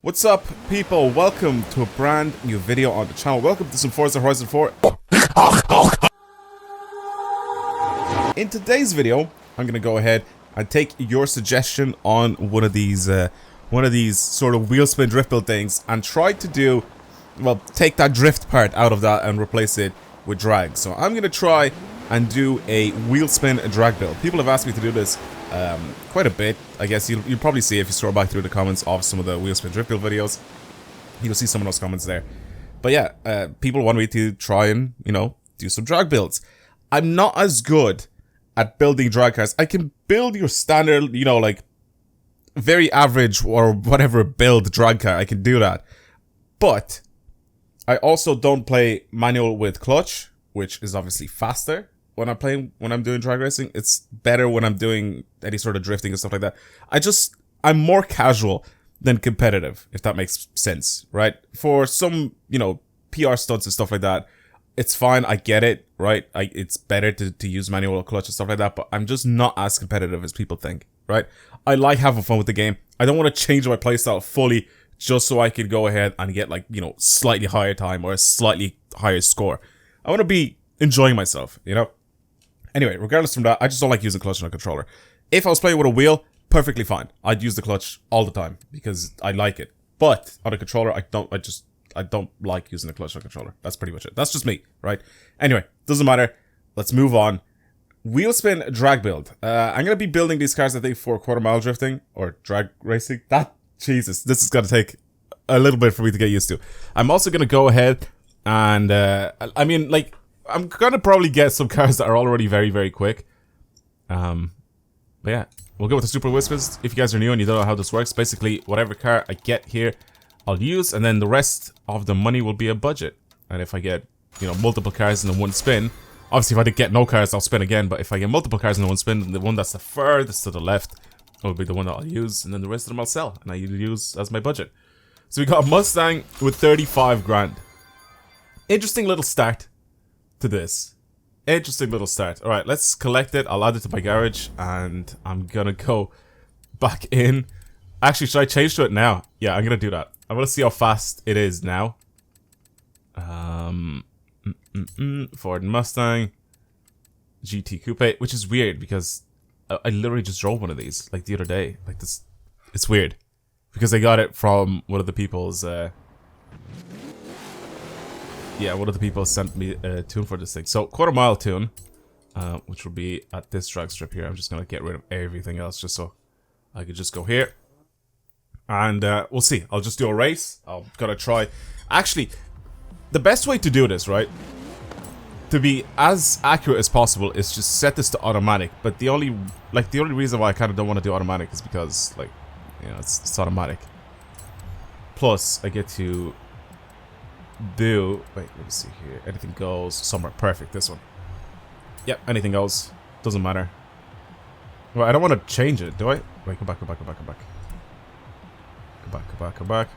What's up, people? Welcome to a brand new video on the channel. Welcome to some Forza Horizon 4. In today's video, I'm gonna go ahead and take your suggestion on one of these sort of wheel spin drift build things and try to do, well, take that drift part out of that and replace it with drag. So I'm gonna try and do a wheel spin drag build. People have asked me to do this quite a bit. I guess you'll probably see if you scroll back through the comments of some of the wheelspin drift build videos. You'll see some of those comments there. But yeah, people want me to try and, do some drag builds. I'm not as good at building drag cars. I can build your standard, like very average or whatever build drag car. I can do that. But I also don't play manual with clutch, which is obviously faster. When I'm doing drag racing, it's better when I'm doing any sort of drifting and stuff like that. I'm more casual than competitive, if that makes sense, right? For some, PR stunts and stuff like that, it's fine, I get it, right? It's better to use manual clutch and stuff like that, but I'm just not as competitive as people think, right? I like having fun with the game. I don't want to change my playstyle fully just so I can go ahead and get slightly higher time or a slightly higher score. I want to be enjoying myself, Anyway, regardless from that, I just don't like using clutch on a controller. If I was playing with a wheel, perfectly fine. I'd use the clutch all the time because I like it. But on a controller, I don't like using the clutch on a controller. That's pretty much it. That's just me, right? Anyway, doesn't matter. Let's move on. Wheel spin drag build. I'm gonna be building these cars, I think, for quarter-mile drifting or drag racing. Jesus, this is gonna take a little bit for me to get used to. I'm also gonna go ahead and I'm gonna probably get some cars that are already very, very quick. But yeah, we'll go with the Super Wheelspins. If you guys are new and you don't know how this works, basically whatever car I get here, I'll use, and then the rest of the money will be a budget. And if I get, multiple cars in the one spin, obviously if I did get no cars, I'll spin again. But if I get multiple cars in the one spin, the one that's the furthest to the left will be the one that I'll use, and then the rest of them I'll sell, and I use as my budget. So we got a Mustang with 35 grand. Interesting little start to this. Interesting little start. Alright, let's collect it. I'll add it to my garage and I'm gonna go back in. Actually, should I change to it now? Yeah, I'm gonna do that. I want to see how fast it is now. Ford Mustang GT Coupe, which is weird because I literally just drove one of these like the other day. Like this, it's weird because I got it from one of the people's one of the people sent me a tune for this thing. So, quarter-mile tune, which will be at this drag strip here. I'm just going to get rid of everything else just so I could just go here. And we'll see. I'll just do a race. I'm going to try. Actually, the best way to do this, right, to be as accurate as possible is just set this to automatic. But the only reason why I kind of don't want to do automatic is because, it's automatic. Plus, I get to wait, let me see here. Anything goes somewhere. Perfect, this one. Yep, anything goes. Doesn't matter. Well, I don't want to change it, do I? Wait, go back. Go back.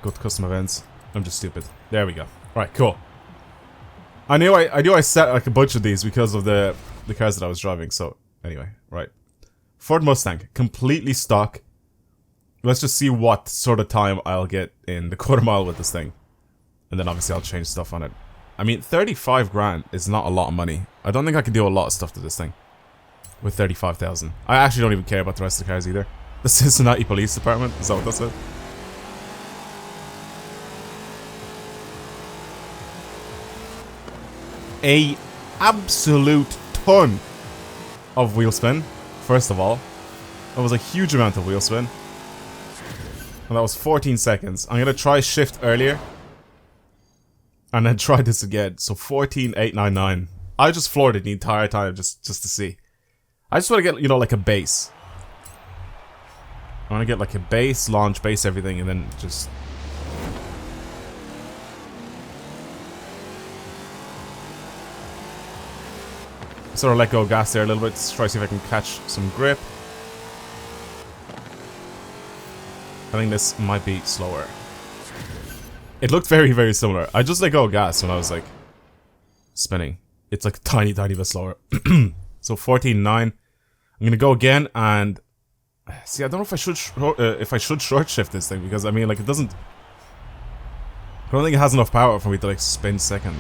Go to custom events. I'm just stupid. There we go. Alright, cool. I knew I set like a bunch of these because of the cars that I was driving, so anyway, right. Ford Mustang, completely stock. Let's just see what sort of time I'll get in the quarter mile with this thing. And then obviously I'll change stuff on it. I mean, 35 grand is not a lot of money. I don't think I can do a lot of stuff to this thing with 35,000. I actually don't even care about the rest of the cars either. The Cincinnati Police Department, is that what that said? A absolute ton of wheel spin, first of all. That was a huge amount of wheel spin. And that was 14 seconds. I'm gonna try shift earlier. And then try this again. So 14,899. I just floored it the entire time just to see. I just want to get, like a base. I want to get like a base, launch, base everything, and then just... sort of let go of gas there a little bit. Just try to see if I can catch some grip. I think this might be slower. It looked very, very similar. I just let go of gas when I was spinning. It's like tiny bit slower. So 14.9. I'm gonna go again and see. I don't know if I should short shift this thing because I mean, it doesn't I don't think it has enough power for me to like spin second.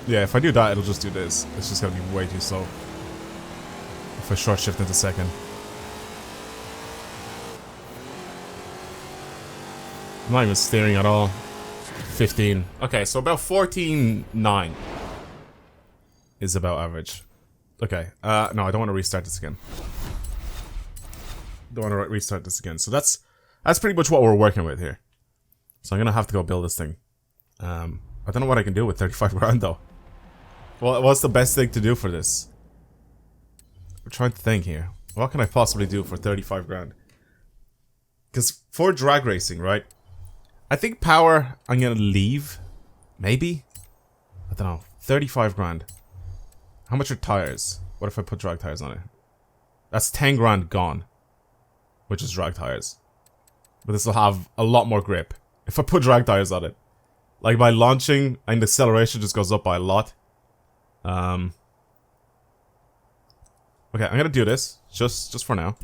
Yeah, if I do that, it'll just do this. It's just gonna be way too slow. If I short shift into second. I'm not even steering at all. 15. Okay, so about 14.9 is about average. Okay, no, I don't want to restart this again. Don't want to restart this again. So that's pretty much what we're working with here. So I'm gonna have to go build this thing. I don't know what I can do with 35 grand though. Well, what's the best thing to do for this? I'm trying to think here. What can I possibly do for 35 grand? Because for drag racing, right? I think power, I'm gonna leave. Maybe? I don't know. 35 grand. How much are tires? What if I put drag tires on it? That's 10 grand gone. Which is drag tires. But this will have a lot more grip. If I put drag tires on it. Like by launching, and the acceleration just goes up by a lot. Okay, I'm gonna do this. Just for now.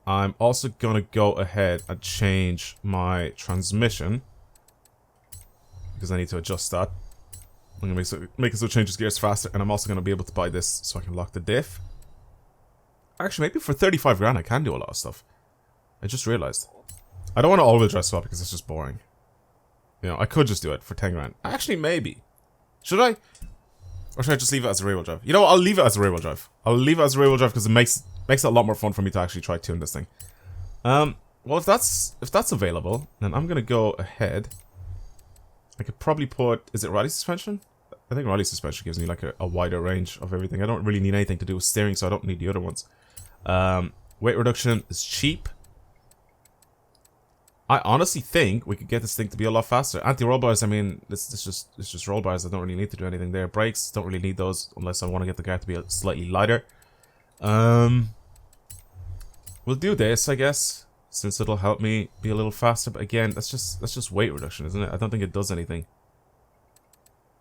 I'm also gonna go ahead and change my transmission. Because I need to adjust that. I'm gonna make it so it changes gears faster, and I'm also gonna be able to buy this so I can lock the diff. Actually, maybe for 35 grand I can do a lot of stuff. I just realized. I don't want to all-wheel drive swap because it's just boring. You know, I could just do it for 10 grand. Actually, maybe. Should I? Or should I just leave it as a rear-wheel drive? You know what, I'll leave it as a rear-wheel drive. I'll leave it as a rear-wheel drive because it makes it a lot more fun for me to actually try tune this thing. Well, if that's available, then I'm gonna go ahead. I could probably put... Is it rally suspension? I think rally suspension gives me like a wider range of everything. I don't really need anything to do with steering, so I don't need the other ones. Weight reduction is cheap. I honestly think we could get this thing to be a lot faster. Anti-roll bars, I mean, it's just roll bars. I don't really need to do anything there. Brakes, don't really need those unless I want to get the car to be slightly lighter. We'll do this, I guess, since it'll help me be a little faster. But again, that's just weight reduction, isn't it? I don't think it does anything.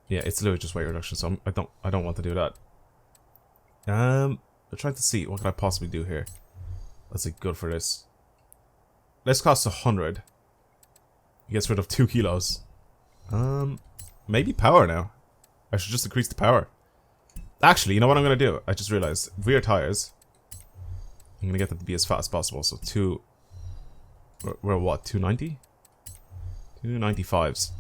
Yeah, it's literally just weight reduction, so I don't want to do that. I'm trying to see what can I possibly do here. That's like good for this. This costs 100. It gets rid of 2 kilos. Maybe power now. I should just increase the power. Actually, you know what I'm gonna do? I just realized rear tires. I'm gonna get them to be as fat as possible. So we're what? 290? 295s.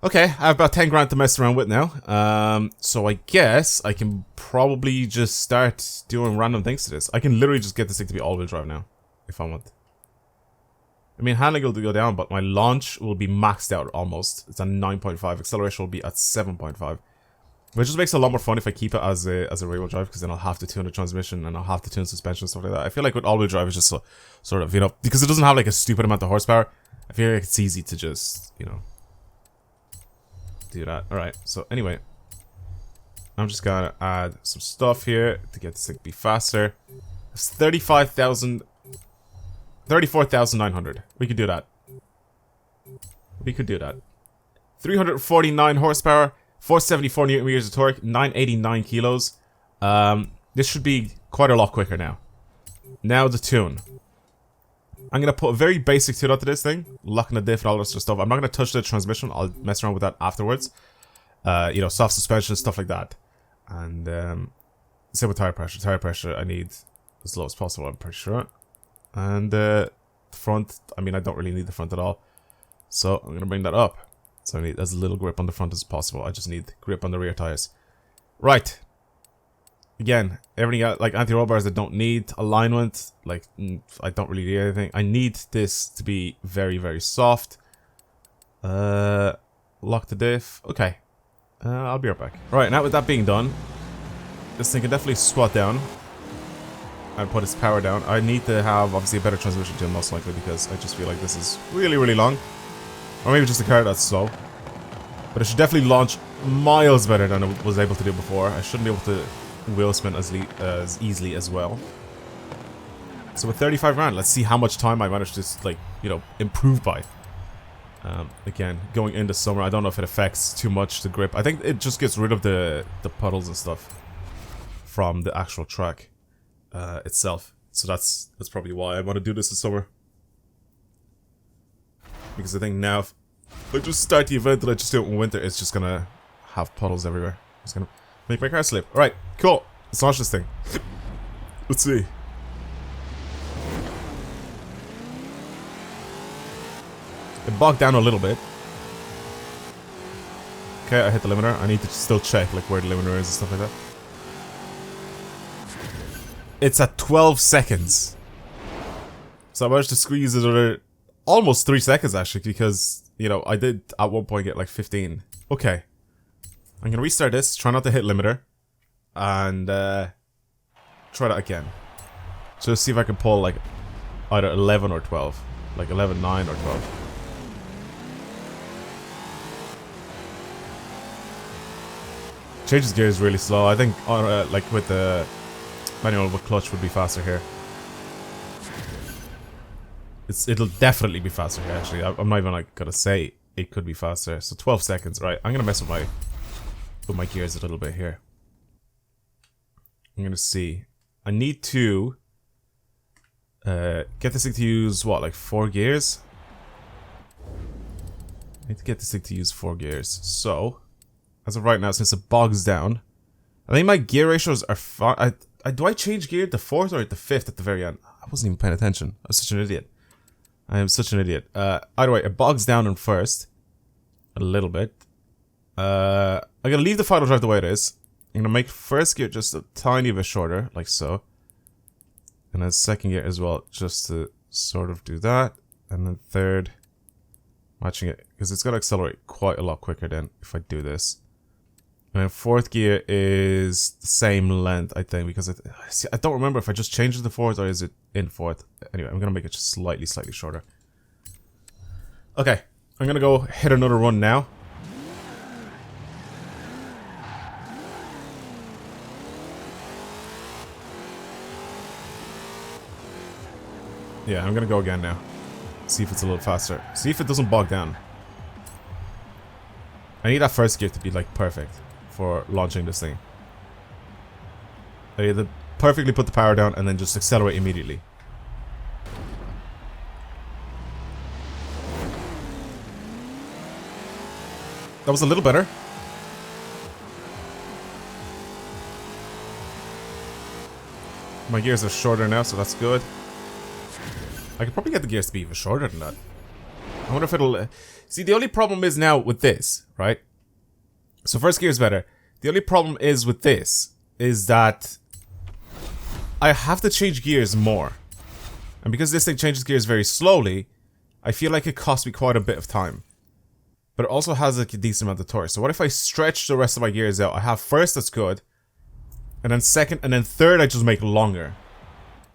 Okay, I have about 10 grand to mess around with now. So I guess I can probably just start doing random things to this. I can literally just get this thing to be all-wheel drive now, if I want. I mean, handling will go down, but my launch will be maxed out almost. It's at 9.5. Acceleration will be at 7.5. Which just makes it a lot more fun if I keep it as a rear-wheel drive, because then I'll have to tune the transmission and I'll have to tune suspension and stuff like that. I feel like with all-wheel drive it's just sort of, you know, because it doesn't have like a stupid amount of horsepower, I feel like it's easy to just, you know, do that. Alright, so anyway, I'm just gonna add some stuff here to get this thing to be faster. It's 34,900. We could do that. We could do that. 349 horsepower, 474 newton meters of torque, 989 kilos. This should be quite a lot quicker now. Now the tune. I'm gonna put a very basic tune onto this thing, locking the diff and all this sort of stuff. I'm not gonna touch the transmission. I'll mess around with that afterwards. You know, soft suspension, stuff like that. And same with tire pressure. Tire pressure I need as low as possible, I'm pretty sure. And the front, I mean, I don't really need the front at all. So I'm gonna bring that up. So I need as little grip on the front as possible. I just need grip on the rear tires. Right. Again, everything got like anti-roll bars that don't need alignment. Like, I don't really need anything. I need this to be very, very soft. Lock the diff. Okay. I'll be right back. Right, now with that being done, this thing can definitely squat down and put its power down. I need to have, obviously, a better transmission tune, most likely, because I just feel like this is really, really long. Or maybe just a car that's slow. But it should definitely launch miles better than it was able to do before. I shouldn't be able to wheel spin as easily as well. So with 35 grand, let's see how much time I managed to, like, you know, improve by. Again, going into summer, I don't know if it affects too much the grip. I think it just gets rid of the puddles and stuff from the actual track itself. So that's probably why I want to do this summer. Because I think now if I just start the event that I just do it in winter, it's just gonna have puddles everywhere. It's gonna make my car slip. Alright, cool. Let's launch this thing. Let's see. It bogged down a little bit. Okay, I hit the limiter. I need to still check like where the limiter is and stuff like that. It's at 12 seconds. So I managed to squeeze another almost 3 seconds actually, because, you know, I did at one point get like 15. Okay. I'm gonna restart this, try not to hit limiter, and try that again. So let's see if I can pull like either 11 or 12. Like 11, 9 or 12. Changes gears really slow. I think like with the manual with clutch would be faster here. It'll definitely be faster here actually. I'm not even like gonna say it could be faster. So 12 seconds, right? I'm gonna mess with my gears a little bit here. I'm gonna see. I need to get this thing to use what, like 4 gears? I need to get this thing to use 4 gears. So as of right now, since it bogs down, I think my gear ratios are fine. Do I change gear at the 4th or at the 5th at the very end? I wasn't even paying attention. I was such an idiot. I am such an idiot. Either way, it bogs down in first. A little bit. I'm gonna leave the final drive the way it is. I'm gonna make first gear just a tiny bit shorter, like so. And then second gear as well, just to sort of do that. And then third, matching it, because it's gonna accelerate quite a lot quicker than if I do this. And then fourth gear is the same length, I think, because I don't remember if I just changed it to fourth or is it in fourth. Anyway, I'm gonna make it just slightly shorter. Okay, I'm gonna go hit another run now. Yeah, I'm gonna go again now. See if it's a little faster. See if it doesn't bog down. I need that first gear to be like perfect for launching this thing. I need to perfectly put the power down and then just accelerate immediately. That was a little better. My gears are shorter now, so that's good. I could probably get the gears to be even shorter than that. I wonder if it'll... See, the only problem is now with this, right? So first gear is better. The only problem is with this, is that I have to change gears more. And because this thing changes gears very slowly, I feel like it costs me quite a bit of time. But it also has like a decent amount of torque. So what if I stretch the rest of my gears out? I have first, that's good. And then second, and then third, I just make longer.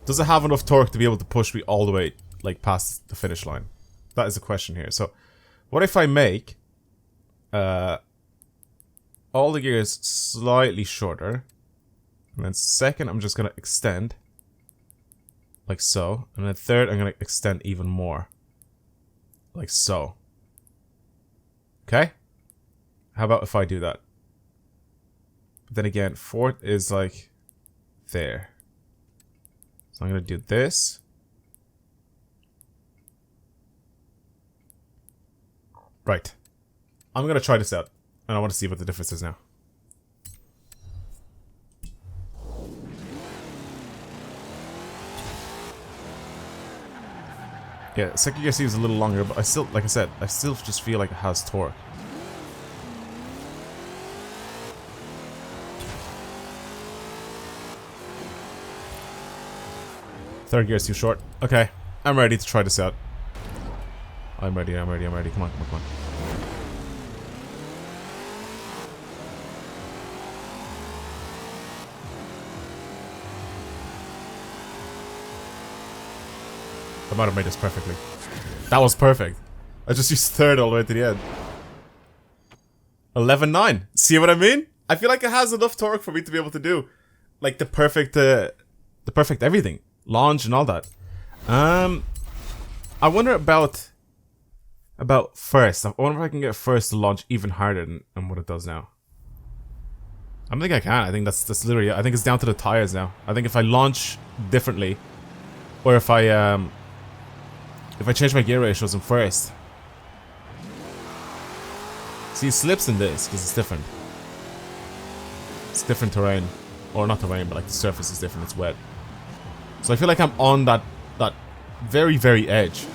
Does it have enough torque to be able to push me all the way, like, past the finish line? That is the question here. So, what if I make all the gears slightly shorter, and then second, I'm just gonna extend, like so, and then third, I'm gonna extend even more, like so. Okay? How about if I do that? But then again, fourth is like there. So I'm gonna do this. Right. I'm gonna try this out. And I want to see what the difference is now. Yeah, second gear seems a little longer, but I still, like I said, I still just feel like it has torque. Third gear is too short. Okay, I'm ready to try this out. I'm ready. Come on. I might have made this perfectly. That was perfect. I just used third all the way to the end. 11.9. See what I mean? I feel like it has enough torque for me to be able to do like the perfect everything. Launch and all that. I wonder about first. I wonder if I can get first to launch even harder than what it does now. I don't think I can. I think that's literally. I think it's down to the tires now. I think if I launch differently, Or if I change my gear ratios in first. See, it slips in this because it's different. It's different terrain. Or not terrain, but like the surface is different, it's wet. So I feel like I'm on that very, very edge.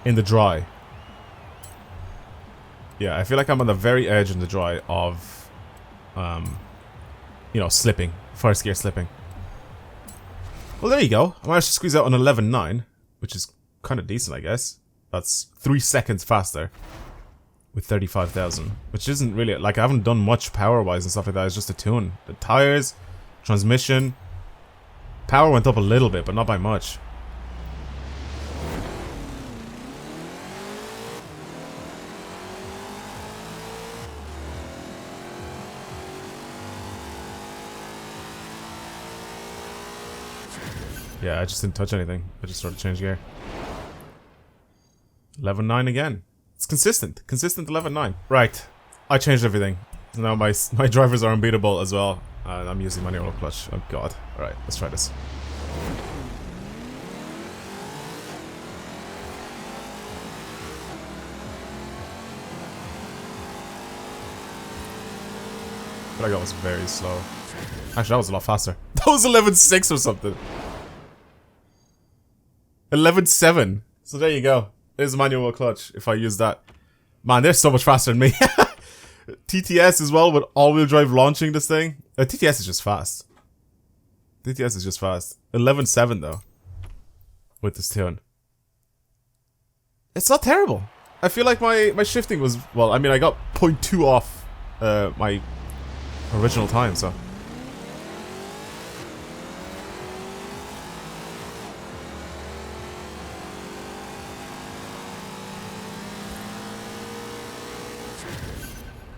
In the dry. Yeah, I feel like I'm on the very edge in the dry of, you know, slipping. First gear slipping. Well, there you go. I managed to squeeze out an 11.9, which is kind of decent, I guess. That's 3 seconds faster with 35,000, which isn't really, like, I haven't done much power-wise and stuff like that. It's just a tune. The tires, transmission, power went up a little bit, but not by much. Yeah, I just didn't touch anything. I just started to change gear. 11.9 again. It's consistent. Consistent 11.9. Right. I changed everything. So now my drivers are unbeatable as well. And I'm using manual clutch. Oh god. Alright, let's try this. I feel like that was very slow. Actually, that was a lot faster. That was 11.6 or something. 11.7. So there you go. There's manual clutch if I use that. Man, they're so much faster than me. TTS as well with all-wheel drive launching this thing. TTS is just fast. TTS is just fast. 11.7 though. With this tune. It's not terrible. I feel like my shifting was... Well, I mean, I got 0.2 off my original time, so...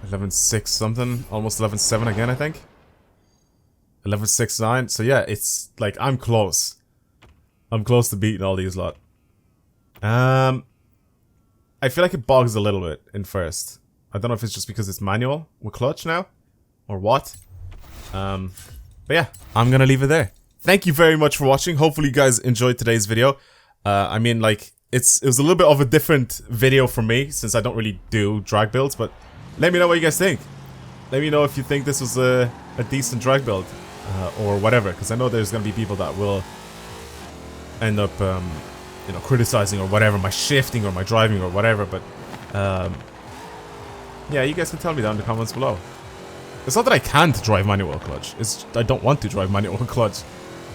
$11.6 something, almost 11.7 again, I think. 11.69. So yeah, it's like I'm close. I'm close to beating all these lot. I feel like it bogs a little bit in first. I don't know if it's just because it's manual with clutch now, or what. But yeah, I'm gonna leave it there. Thank you very much for watching. Hopefully you guys enjoyed today's video. I mean, like it was a little bit of a different video for me since I don't really do drag builds, but. Let me know what you guys think. Let me know if you think this was a decent drag build or whatever, because I know there's going to be people that will end up, you know, criticizing or whatever, my shifting or my driving or whatever, but yeah, you guys can tell me down in the comments below. It's not that I can't drive manual clutch, it's I don't want to drive manual clutch.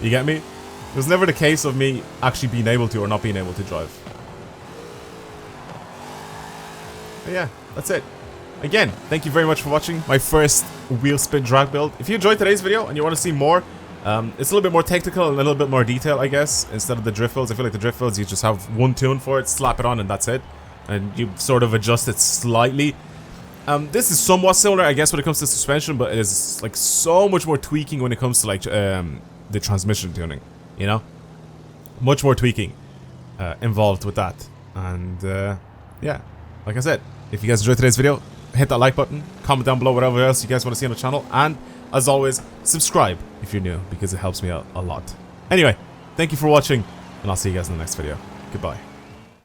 You get me? It was never the case of me actually being able to or not being able to drive. But yeah, that's it. Again, thank you very much for watching my first Wheelspin drag build. If you enjoyed today's video and you want to see more, it's a little bit more technical and a little bit more detail, I guess. Instead of the drift builds, I feel like the drift builds, you just have one tune for it, slap it on, and that's it. And you sort of adjust it slightly. This is somewhat similar, I guess, when it comes to suspension, but it is like so much more tweaking when it comes to like the transmission tuning, you know? Much more tweaking involved with that. And yeah, like I said, if you guys enjoyed today's video, hit that like button, comment down below whatever else you guys want to see on the channel, and as always, subscribe if you're new because it helps me out a lot. Anyway, thank you for watching, and I'll see you guys in the next video. Goodbye.